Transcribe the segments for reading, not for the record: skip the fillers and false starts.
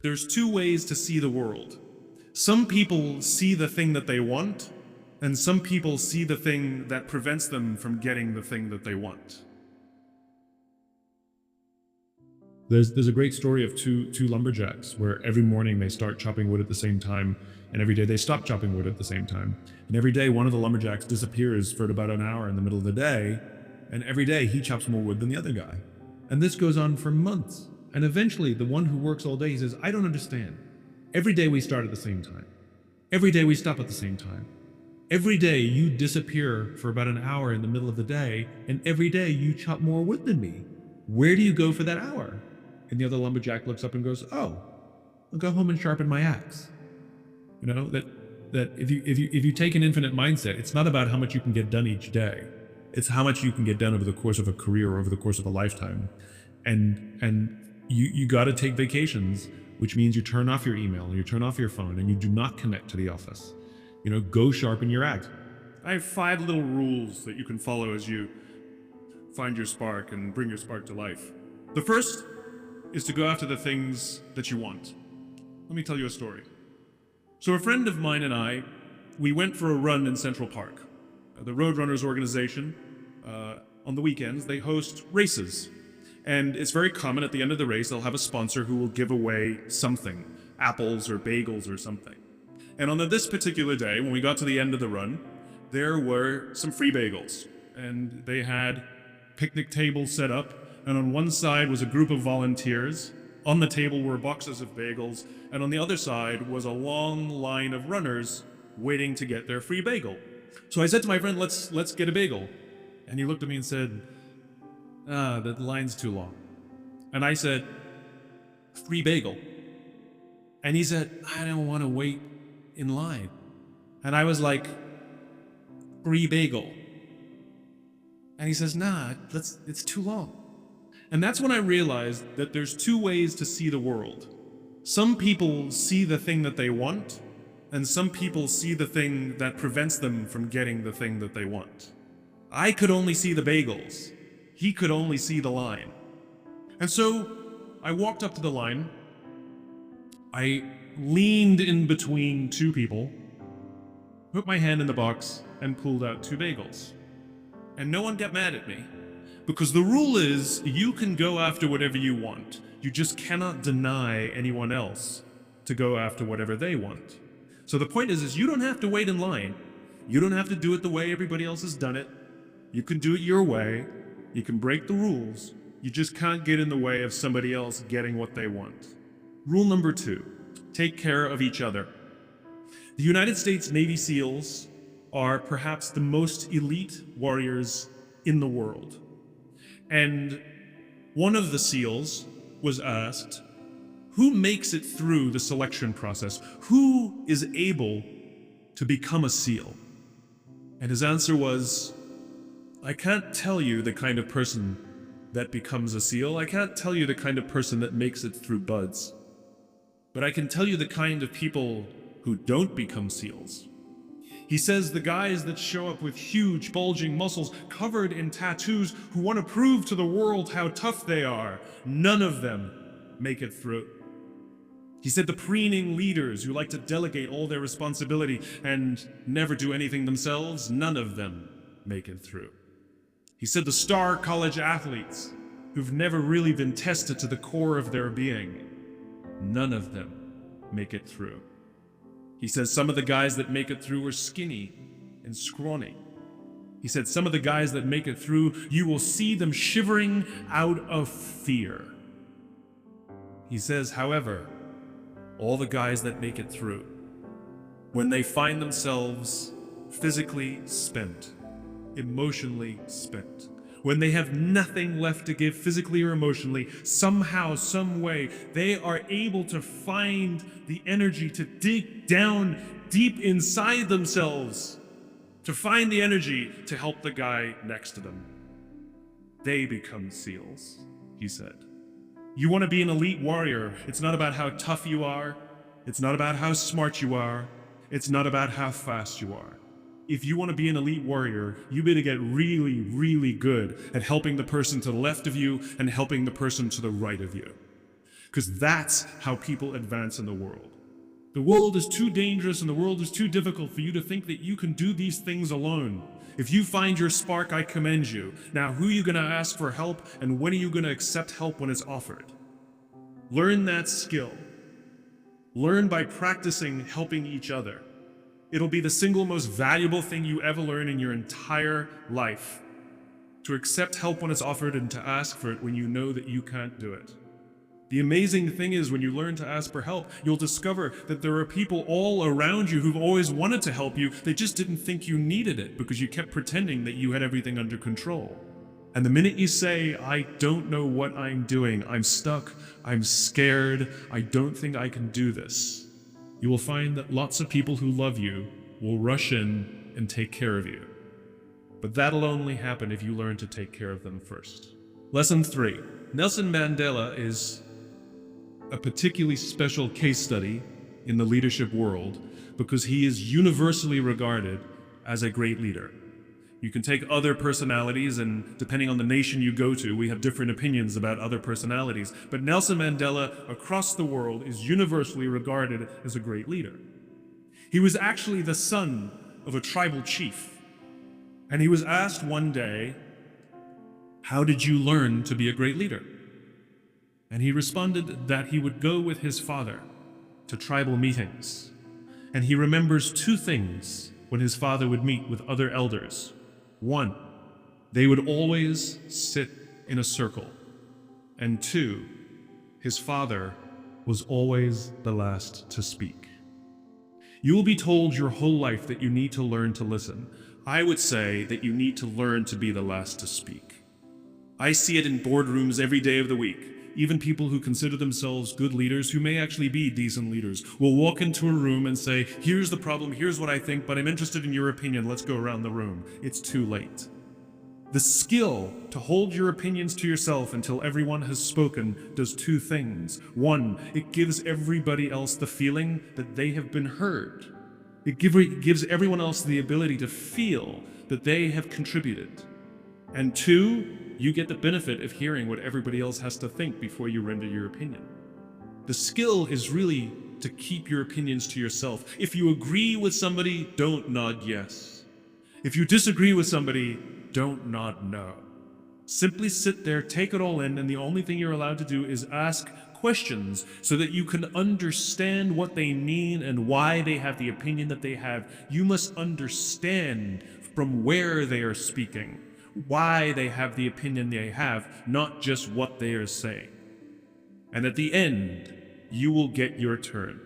There's two ways to see the world. Some people see the thing that they want, and some people see the thing that prevents them from getting the thing that they want. There's a great story of two lumberjacks where every morning they start chopping wood at the same time, and every day they stop chopping wood at the same time. And every day one of the lumberjacks disappears for about an hour in the middle of the day, and every day he chops more wood than the other guy. And this goes on for months. And eventually the one who works all day, he says, I don't understand. Every day we start at the same time. Every day we stop at the same time. Every day you disappear for about an hour in the middle of the day, and every day you chop more wood than me. Where do you go for that hour? And the other lumberjack looks up and goes, oh, I'll go home and sharpen my axe. You know, that if you take an infinite mindset, it's not about how much you can get done each day. It's how much you can get done over the course of a career or over the course of a lifetime. And you got to take vacations, which means you turn off your email and you turn off your phone and you do not connect to the office. You know, go sharpen your axe. I have 5 little rules that you can follow as you find your spark and bring your spark to life. The first is to go after the things that you want. Let me tell you a story. So a friend of mine and I, we went for a run in Central Park. The Roadrunners organization, on the weekends, they host races. And it's very common at the end of the race, they'll have a sponsor who will give away something, apples or bagels or something. And on this particular day, when we got to the end of the run, there were some free bagels. And they had picnic tables set up, and on one side was a group of volunteers. On the table were boxes of bagels, and on the other side was a long line of runners waiting to get their free bagel. So I said to my friend, let's get a bagel. And he looked at me and said, the line's too long. And I said, free bagel. And he said, I don't want to wait in line. And I was like, free bagel. And he says, nah, it's too long. And that's when I realized that there's two ways to see the world. Some people see the thing that they want, and some people see the thing that prevents them from getting the thing that they want. I could only see the bagels. He could only see the line. And so I walked up to the line. I leaned in between two people, put my hand in the box, and pulled out 2 bagels. And no one got mad at me. Because the rule is, you can go after whatever you want. You just cannot deny anyone else to go after whatever they want. So the point is you don't have to wait in line. You don't have to do it the way everybody else has done it. You can do it your way. You can break the rules. You just can't get in the way of somebody else getting what they want. Rule number 2, take care of each other. The United States Navy SEALs are perhaps the most elite warriors in the world. And one of the SEALs was asked, who makes it through the selection process? Who is able to become a SEAL? And his answer was, I can't tell you the kind of person that becomes a SEAL. I can't tell you the kind of person that makes it through buds. But I can tell you the kind of people who don't become SEALs. He says the guys that show up with huge, bulging muscles covered in tattoos who want to prove to the world how tough they are, none of them make it through. He said the preening leaders who like to delegate all their responsibility and never do anything themselves, none of them make it through. He said the star college athletes who've never really been tested to the core of their being, none of them make it through. He says some of the guys that make it through are skinny and scrawny. He said some of the guys that make it through, you will see them shivering out of fear. He says, however, all the guys that make it through, when they find themselves physically spent, emotionally spent, when they have nothing left to give physically or emotionally, somehow, some way, they are able to find the energy to dig down deep inside themselves, to find the energy to help the guy next to them. They become SEALs, he said. You want to be an elite warrior. It's not about how tough you are. It's not about how smart you are. It's not about how fast you are. If you want to be an elite warrior, you better get really, really good at helping the person to the left of you and helping the person to the right of you. because that's how people advance in the world. The world is too dangerous and the world is too difficult for you to think that you can do these things alone. If you find your spark, I commend you. Now, who are you going to ask for help, and when are you going to accept help when it's offered? Learn that skill. Learn by practicing helping each other. It'll be the single most valuable thing you ever learn in your entire life. To accept help when it's offered and to ask for it when you know that you can't do it. The amazing thing is, when you learn to ask for help, you'll discover that there are people all around you who've always wanted to help you. They just didn't think you needed it because you kept pretending that you had everything under control. And the minute you say, I don't know what I'm doing, I'm stuck, I'm scared, I don't think I can do this, you will find that lots of people who love you will rush in and take care of you. But that'll only happen if you learn to take care of them first. Lesson 3. Nelson Mandela is a particularly special case study in the leadership world because he is universally regarded as a great leader. You can take other personalities, and depending on the nation you go to, we have different opinions about other personalities. But Nelson Mandela across the world is universally regarded as a great leader. He was actually the son of a tribal chief. And he was asked one day, how did you learn to be a great leader? And he responded that he would go with his father to tribal meetings. And he remembers 2 things when his father would meet with other elders. 1, they would always sit in a circle. And 2, his father was always the last to speak. You will be told your whole life that you need to learn to listen. I would say that you need to learn to be the last to speak. I see it in boardrooms every day of the week. Even people who consider themselves good leaders, who may actually be decent leaders, will walk into a room and say, here's the problem, here's what I think, but I'm interested in your opinion, let's go around the room. It's too late. The skill to hold your opinions to yourself until everyone has spoken does 2 things. 1, it gives everybody else the feeling that they have been heard. It gives everyone else the ability to feel that they have contributed. And 2, you get the benefit of hearing what everybody else has to think before you render your opinion. The skill is really to keep your opinions to yourself. If you agree with somebody, don't nod yes. If you disagree with somebody, don't nod no. Simply sit there, take it all in, and the only thing you're allowed to do is ask questions so that you can understand what they mean and why they have the opinion that they have. You must understand from where they are speaking, why they have the opinion they have, not just what they are saying. And at the end, you will get your turn.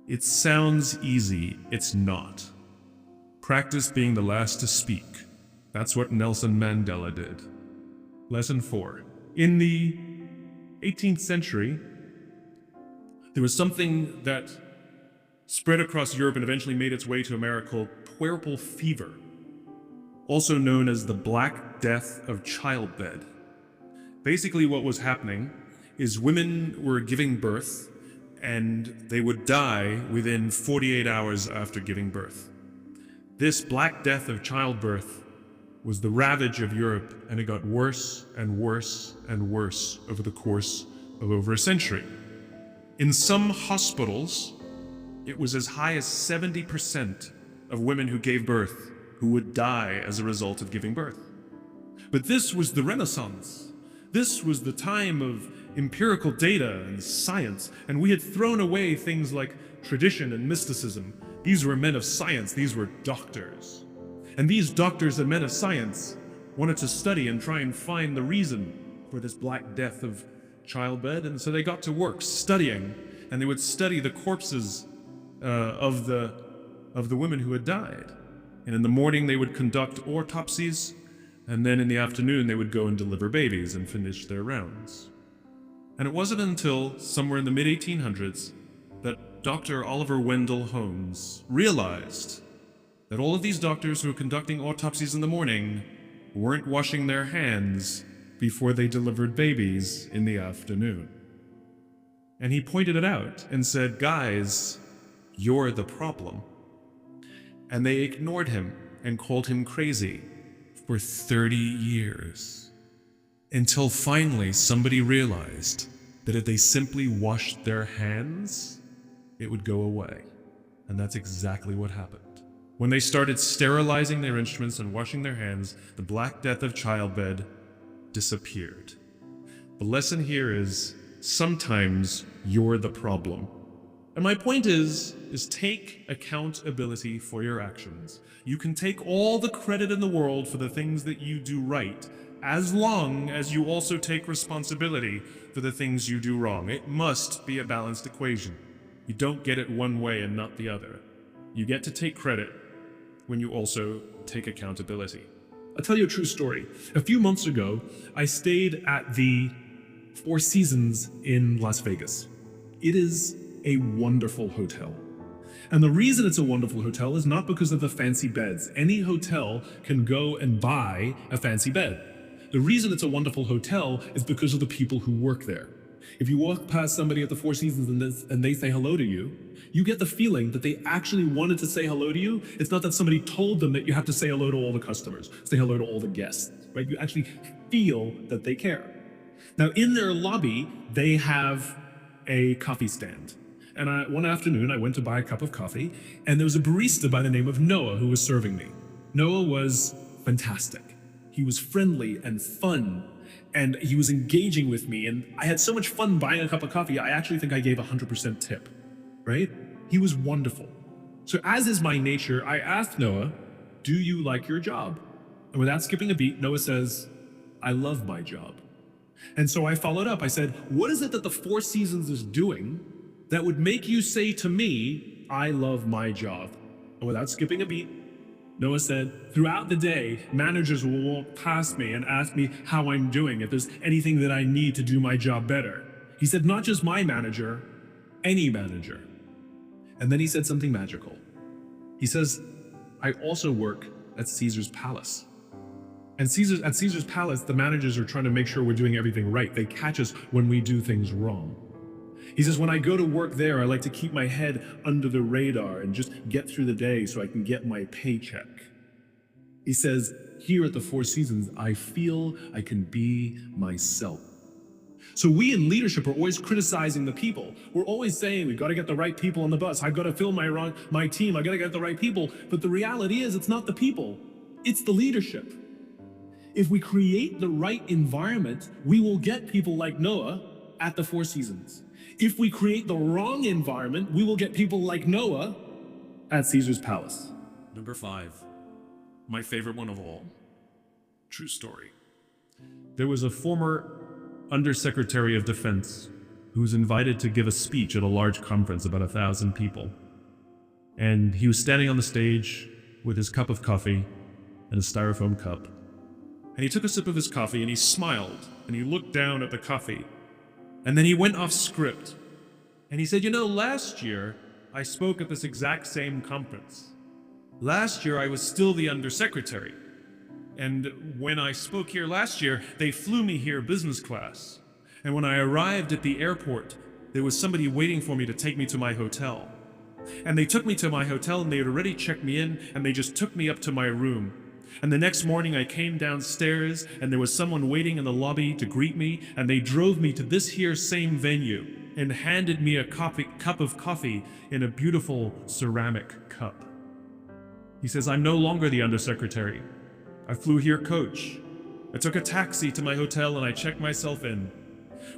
It sounds easy, it's not. Practice being the last to speak. That's what Nelson Mandela did. Lesson 4. In the 18th century, there was something that spread across Europe and eventually made its way to America called puerperal fever, also known as the Black Death of childbed. Basically what was happening is women were giving birth and they would die within 48 hours after giving birth. This Black Death of childbirth was the ravage of Europe, and it got worse and worse and worse over the course of over a century. In some hospitals, it was as high as 70% of women who gave birth who would die as a result of giving birth. But this was the Renaissance. This was the time of empirical data and science, and we had thrown away things like tradition and mysticism. These were men of science, these were doctors. And these doctors and men of science wanted to study and try and find the reason for this Black Death of childbed, and so they got to work studying, and they would study the corpses of the women who had died. And in the morning they would conduct autopsies, and then in the afternoon they would go and deliver babies and finish their rounds. And it wasn't until somewhere in the mid-1800s that Dr. Oliver Wendell Holmes realized that all of these doctors who were conducting autopsies in the morning weren't washing their hands before they delivered babies in the afternoon. And he pointed it out and said, guys, you're the problem. And they ignored him and called him crazy for 30 years. Until finally somebody realized that if they simply washed their hands, it would go away. And that's exactly what happened. When they started sterilizing their instruments and washing their hands, the Black Death of childbed disappeared. The lesson here is sometimes you're the problem. And my point is take accountability for your actions. You can take all the credit in the world for the things that you do right, as long as you also take responsibility for the things you do wrong. It must be a balanced equation. You don't get it one way and not the other. You get to take credit when you also take accountability. I'll tell you a true story. A few months ago, I stayed at the Four Seasons in Las Vegas. It is a wonderful hotel. And the reason it's a wonderful hotel is not because of the fancy beds. Any hotel can go and buy a fancy bed. The reason it's a wonderful hotel is because of the people who work there. If you walk past somebody at the Four Seasons and they say hello to you, you get the feeling that they actually wanted to say hello to you. It's not that somebody told them that you have to say hello to all the customers, say hello to all the guests, right? You actually feel that they care. Now, in their lobby, they have a coffee stand. And one afternoon, I went to buy a cup of coffee, and there was a barista by the name of Noah who was serving me. Noah was fantastic. He was friendly and fun, and he was engaging with me, and I had so much fun buying a cup of coffee, I actually think I gave 100% tip, right? He was wonderful. So as is my nature, I asked Noah, do you like your job? And without skipping a beat, Noah says, I love my job. And so I followed up. I said, what is it that the Four Seasons is doing that would make you say to me, I love my job? And without skipping a beat, Noah said, throughout the day, managers will walk past me and ask me how I'm doing, if there's anything that I need to do my job better. He said, not just my manager, any manager. And then he said something magical. He says, I also work at Caesar's Palace. And at Caesar's Palace, the managers are trying to make sure we're doing everything right. They catch us when we do things wrong. He says, when I go to work there, I like to keep my head under the radar and just get through the day so I can get my paycheck. He says, here at the Four Seasons, I feel I can be myself. So we in leadership are always criticizing the people. We're always saying, we've got to get the right people on the bus. I've got to fill my team. I've got to get the right people. But the reality is, it's not the people. It's the leadership. If we create the right environment, we will get people like Noah at the Four Seasons. If we create the wrong environment, we will get people like Noah at Caesar's Palace. Number 5, my favorite one of all. True story. There was a former Undersecretary of Defense who was invited to give a speech at a large conference, about 1,000 people. And he was standing on the stage with his cup of coffee and a styrofoam cup. And he took a sip of his coffee and he smiled and he looked down at the coffee. And then he went off script. And he said, last year I spoke at this exact same conference. Last year I was still the undersecretary. And when I spoke here last year, they flew me here business class. And when I arrived at the airport, there was somebody waiting for me to take me to my hotel. And they took me to my hotel and they had already checked me in and they just took me up to my room. And the next morning I came downstairs and there was someone waiting in the lobby to greet me, and they drove me to this here same venue and handed me a cup of coffee in a beautiful ceramic cup. He says, I'm no longer the undersecretary. I flew here coach. I took a taxi to my hotel and I checked myself in.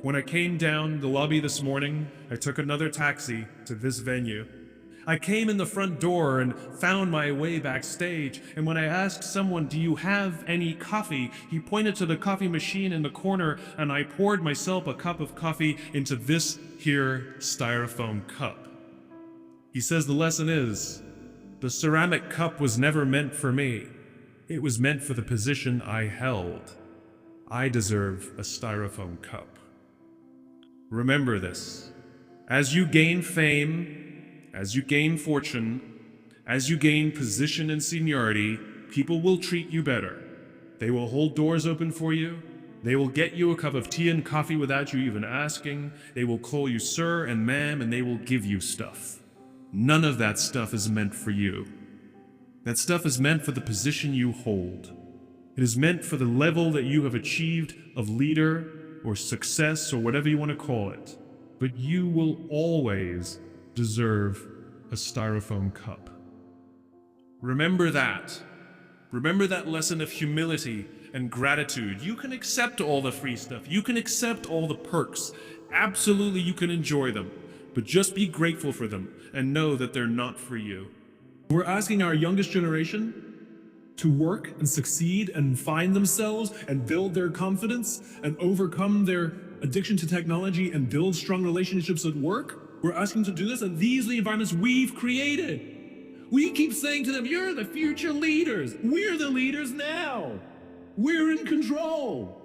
When I came down the lobby this morning, I took another taxi to this venue. I came in the front door and found my way backstage, and when I asked someone, do you have any coffee? He pointed to the coffee machine in the corner, and I poured myself a cup of coffee into this here styrofoam cup. He says the lesson is, the ceramic cup was never meant for me. It was meant for the position I held. I deserve a styrofoam cup. Remember this. As you gain fame, as you gain fortune, as you gain position and seniority, people will treat you better. They will hold doors open for you. They will get you a cup of tea and coffee without you even asking. They will call you sir and ma'am, and they will give you stuff. None of that stuff is meant for you. That stuff is meant for the position you hold. It is meant for the level that you have achieved of leader, or success or whatever you want to call it, but you will always deserve a styrofoam cup. Remember that. Remember that lesson of humility and gratitude. You can accept all the free stuff. You can accept all the perks. Absolutely, you can enjoy them. But just be grateful for them and know that they're not for you. We're asking our youngest generation to work and succeed and find themselves and build their confidence and overcome their addiction to technology and build strong relationships at work. We're asking them to do this, and these are the environments we've created. We keep saying to them, you're the future leaders. We're the leaders now. We're in control.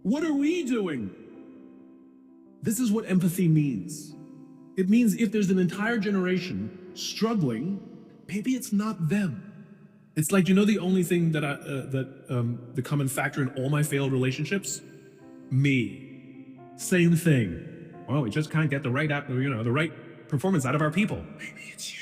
What are we doing? This is what empathy means. It means if there's an entire generation struggling, maybe it's not them. It's like, you know, the only thing that the common factor in all my failed relationships? Me. Same thing. Well, we just can't get the right performance out of our people. Maybe it's you.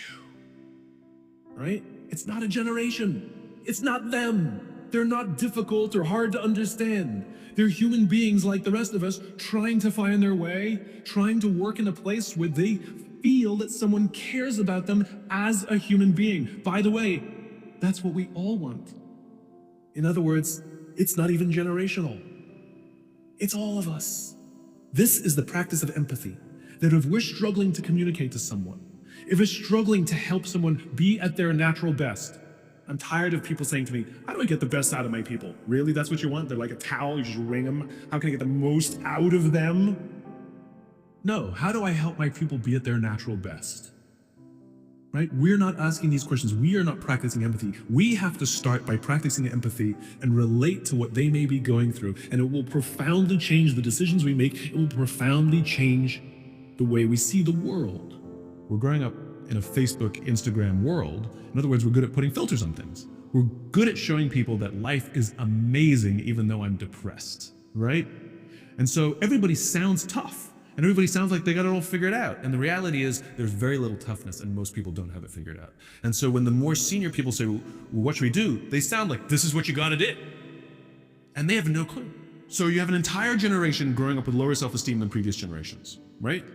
Right? It's not a generation. It's not them. They're not difficult or hard to understand. They're human beings like the rest of us, trying to find their way, trying to work in a place where they feel that someone cares about them as a human being. By the way, that's what we all want. In other words, it's not even generational. It's all of us. This is the practice of empathy, that if we're struggling to communicate to someone, if we're struggling to help someone be at their natural best, I'm tired of people saying to me, how do I get the best out of my people? Really? That's what you want? They're like a towel, you just wring them. How can I get the most out of them? No, how do I help my people be at their natural best? Right? We're not asking these questions. We are not practicing empathy. We have to start by practicing empathy and relate to what they may be going through. And it will profoundly change the decisions we make. It will profoundly change the way we see the world. We're growing up in a Facebook, Instagram world. In other words, we're good at putting filters on things. We're good at showing people that life is amazing even though I'm depressed, right? And so everybody sounds tough and everybody sounds like they got it all figured out. And the reality is there's very little toughness and most people don't have it figured out. And so when the more senior people say, well, what should we do? They sound like, this is what you gotta do. And they have no clue. So you have an entire generation growing up with lower self-esteem than previous generations, right?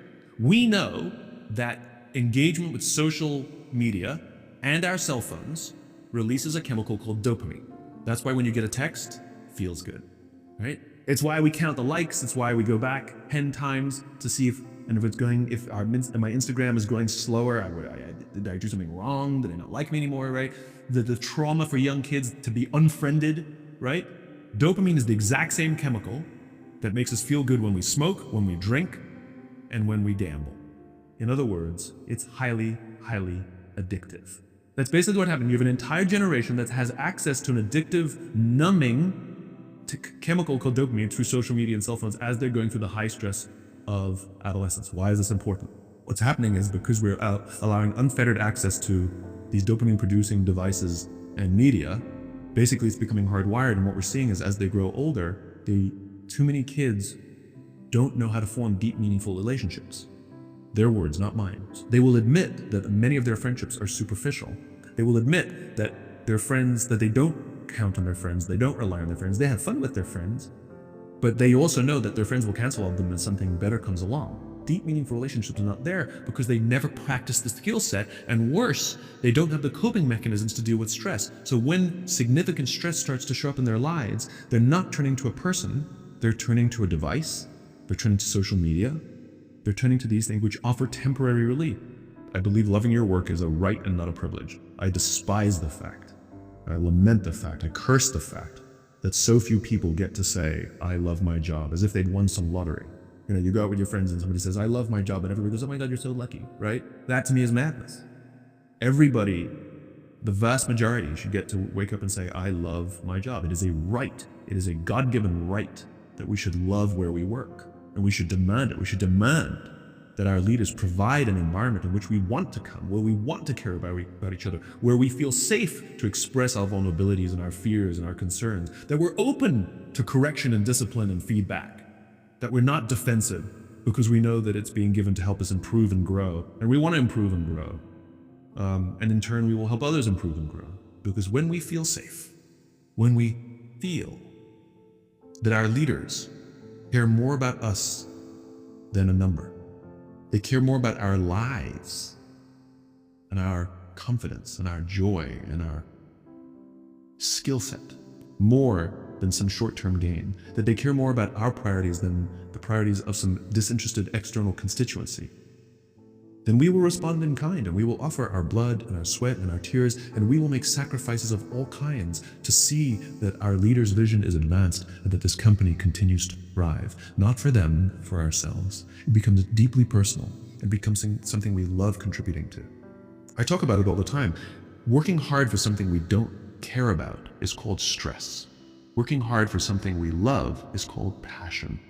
We know that engagement with social media and our cell phones releases a chemical called dopamine. That's why when you get a text, it feels good, right? It's why we count the likes. It's why we go back 10 times to see if my Instagram is going slower. Did I do something wrong? Did they not like me anymore, right? The trauma for young kids to be unfriended, right? Dopamine is the exact same chemical that makes us feel good when we smoke, when we drink, and when we gamble. In other words, it's highly, highly addictive. That's basically what happened. You have an entire generation that has access to an addictive, numbing chemical called dopamine through social media and cell phones as they're going through the high stress of adolescence. Why is this important? What's happening is because we're allowing unfettered access to these dopamine-producing devices and media, basically it's becoming hardwired, and what we're seeing is as they grow older, too many kids don't know how to form deep, meaningful relationships. Their words, not mine. They will admit that many of their friendships are superficial. They will admit that their friends, that they don't count on their friends, they don't rely on their friends, they have fun with their friends, but they also know that their friends will cancel on them when something better comes along. Deep, meaningful relationships are not there because they never practice the skill set, and worse, they don't have the coping mechanisms to deal with stress. So when significant stress starts to show up in their lives, they're not turning to a person, they're turning to a device, they're turning to social media, they're turning to these things which offer temporary relief. I believe loving your work is a right and not a privilege. I despise the fact, I lament the fact, I curse the fact that so few people get to say, I love my job, as if they'd won some lottery. You know, you go out with your friends and somebody says, I love my job, and everybody goes, oh my God, you're so lucky, right? That to me is madness. Everybody, the vast majority, should get to wake up and say, I love my job. It is a right. It is a God-given right that we should love where we work. And we should demand it. We should demand that our leaders provide an environment in which we want to come, where we want to care about each other, where we feel safe to express our vulnerabilities and our fears and our concerns, that we're open to correction and discipline and feedback, that we're not defensive because we know that it's being given to help us improve and grow, and we want to improve and grow. And in turn, we will help others improve and grow. Because when we feel safe, when we feel that our leaders care more about us than a number. They care more about our lives and our confidence and our joy and our skill set, more than some short-term gain. That they care more about our priorities than the priorities of some disinterested external constituency. Then we will respond in kind, and we will offer our blood and our sweat and our tears, and we will make sacrifices of all kinds to see that our leader's vision is advanced and that this company continues to thrive. Not for them, for ourselves. It becomes deeply personal. It becomes something we love contributing to. I talk about it all the time. Working hard for something we don't care about is called stress. Working hard for something we love is called passion.